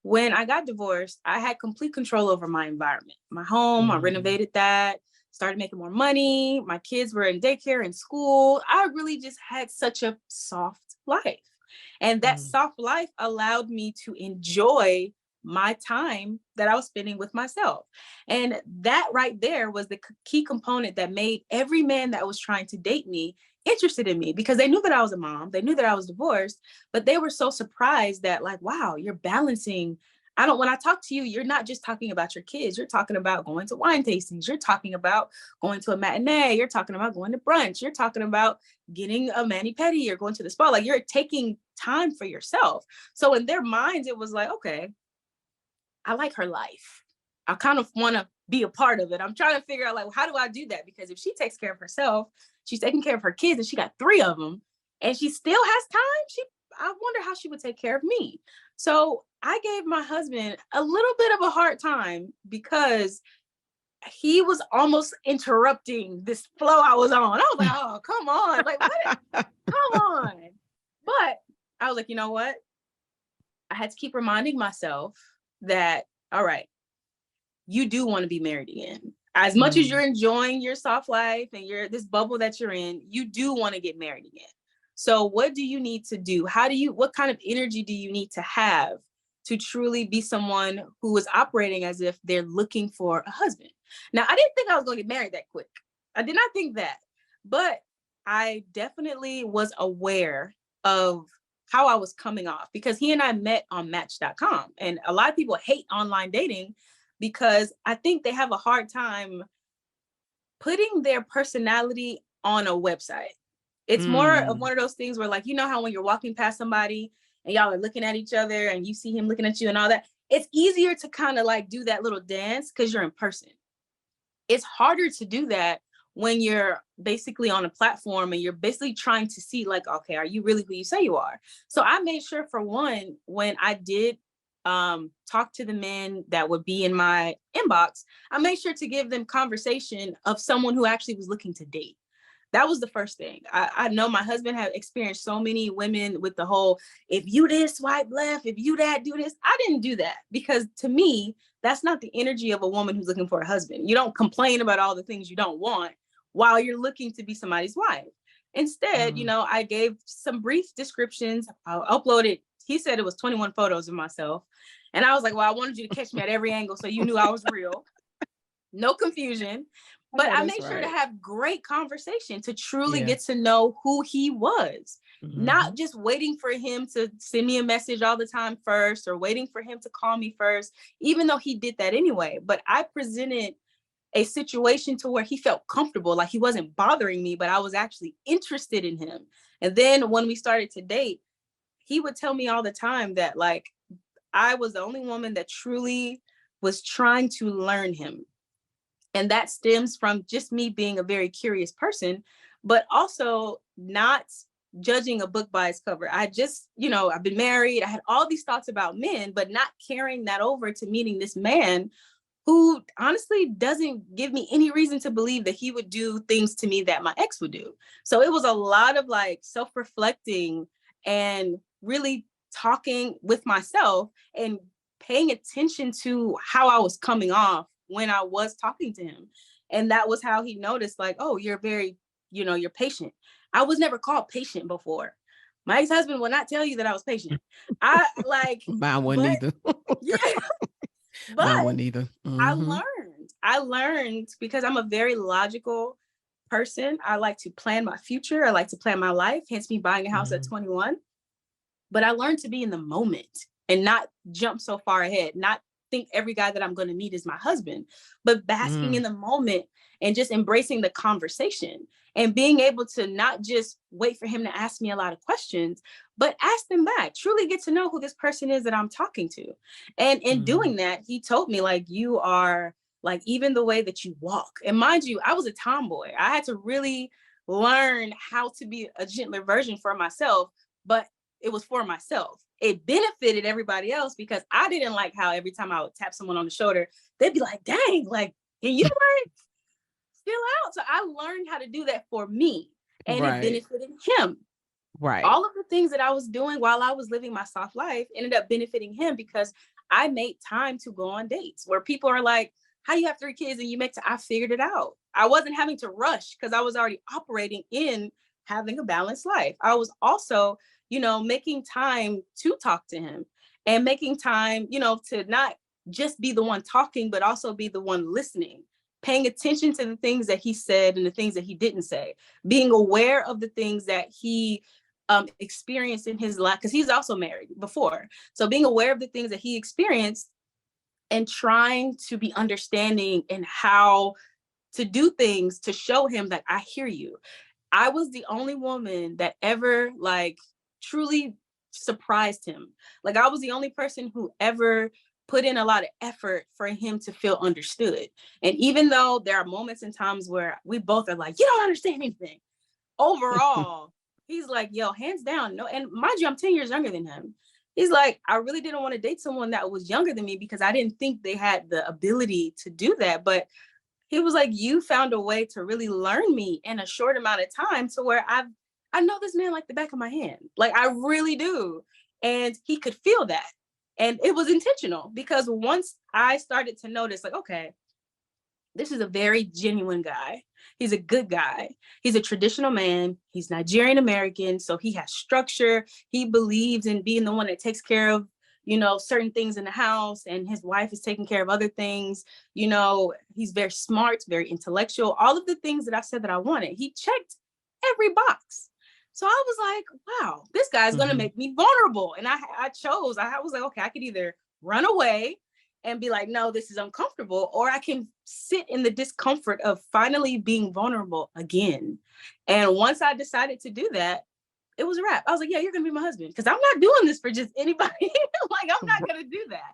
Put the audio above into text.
when I got divorced, I had complete control over my environment. My home, I renovated that, started making more money. My kids were in daycare and school. I really just had such a soft life. And that soft life allowed me to enjoy my time that I was spending with myself. And that right there was the key component that made every man that was trying to date me interested in me, because they knew that I was a mom. They knew that I was divorced, but they were so surprised that, like, wow, you're balancing. When I talk to you, you're not just talking about your kids. You're talking about going to wine tastings. You're talking about going to a matinee. You're talking about going to brunch. You're talking about getting a mani-pedi or going to the spa. Like, you're taking time for yourself. So in their minds, it was like, okay, I like her life. I kind of want to be a part of it. I'm trying to figure out, like, how do I do that? Because if she takes care of herself, she's taking care of her kids, and she got 3 of them, and she still has time. I wonder how she would take care of me. So I gave my husband a little bit of a hard time because he was almost interrupting this flow I was on. I was like, oh, come on. Like, what? Come on. But I was like, you know what? I had to keep reminding myself that, all right, you do want to be married again. As much as you're enjoying your soft life and this bubble that you're in, you do want to get married again. So what do you need to do? What kind of energy do you need to have to truly be someone who is operating as if they're looking for a husband? Now, I didn't think I was going to get married that quick. I did not think that, but I definitely was aware of how I was coming off, because he and I met on Match.com. And a lot of people hate online dating because I think they have a hard time putting their personality on a website. It's more of one of those things where, like, you know how when you're walking past somebody and y'all are looking at each other and you see him looking at you and all that, it's easier to kind of like do that little dance because you're in person. It's harder to do that when you're basically on a platform and you're basically trying to see, like, okay, are you really who you say you are? So I made sure, for one, when I did talk to the men that would be in my inbox, I made sure to give them conversation of someone who actually was looking to date. That was the first thing. I know my husband had experienced so many women with the whole, if you this, swipe left, if you that, do this. I didn't do that, because to me, that's not the energy of a woman who's looking for a husband. You don't complain about all the things you don't want while you're looking to be somebody's wife. Instead, I gave some brief descriptions. I uploaded, he said it was 21 photos of myself. And I was like, well, I wanted you to catch me at every angle so you knew I was real. No confusion. But I made sure to have great conversation to truly get to know who he was, not just waiting for him to send me a message all the time first, or waiting for him to call me first, even though he did that anyway. But I presented a situation to where he felt comfortable, like he wasn't bothering me, but I was actually interested in him. And then when we started to date, he would tell me all the time that, like, I was the only woman that truly was trying to learn him. And that stems from just me being a very curious person, but also not judging a book by its cover. I just, I've been married. I had all these thoughts about men, but not carrying that over to meeting this man who honestly doesn't give me any reason to believe that he would do things to me that my ex would do. So it was a lot of like self-reflecting and really talking with myself and paying attention to how I was coming off when I was talking to him. And that was how he noticed, like, oh, you're very, you're patient. I was never called patient before. My ex-husband will not tell you that I was patient. Mine wasn't either. Yeah. But Mine wasn't either. I learned because I'm a very logical person. I like to plan my future. I like to plan my life, hence me buying a house at 21. But I learned to be in the moment and not jump so far ahead, not think every guy that I'm going to meet is my husband, but basking in the moment and just embracing the conversation and being able to not just wait for him to ask me a lot of questions, but ask them back, truly get to know who this person is that I'm talking to. And in doing that, he told me, like, you are, like, even the way that you walk. And mind you, I was a tomboy. I had to really learn how to be a gentler version for myself, but it was for myself. It benefited everybody else because I didn't like how every time I would tap someone on the shoulder, they'd be like, dang, like, can you like still out? So I learned how to do that for me, and it benefited him. Right. All of the things that I was doing while I was living my soft life ended up benefiting him because I made time to go on dates where people are like, how do you have 3 kids and you make time? I figured it out. I wasn't having to rush because I was already operating in having a balanced life. I was also, making time to talk to him and making time, to not just be the one talking, but also be the one listening, paying attention to the things that he said and the things that he didn't say, being aware of the things that he experienced in his life, because he's also married before. So being aware of the things that he experienced and trying to be understanding in how to do things to show him that I hear you. I was the only woman that ever truly surprised him. Like I was the only person who ever put in a lot of effort for him to feel understood. And even though there are moments and times where we both are like, you don't understand anything, overall, he's like, yo, hands down, no. And mind you, I'm 10 years younger than him. He's like, I really didn't want to date someone that was younger than me because I didn't think they had the ability to do that. But he was like, you found a way to really learn me in a short amount of time to where I know this man like the back of my hand. Like I really do. And he could feel that. And it was intentional because once I started to notice, like, okay, this is a very genuine guy. He's a good guy. He's a traditional man. He's Nigerian American. So he has structure. He believes in being the one that takes care of, certain things in the house, and his wife is taking care of other things. He's very smart, very intellectual, all of the things that I said that I wanted. He checked every box. So I was like, wow, this guy's going to make me vulnerable. And I was like, okay, I could either run away and be like, no, this is uncomfortable, or I can sit in the discomfort of finally being vulnerable again. And once I decided to do that, it was a wrap. I was like, yeah, you're going to be my husband, because I'm not doing this for just anybody. Like, I'm not going to do that.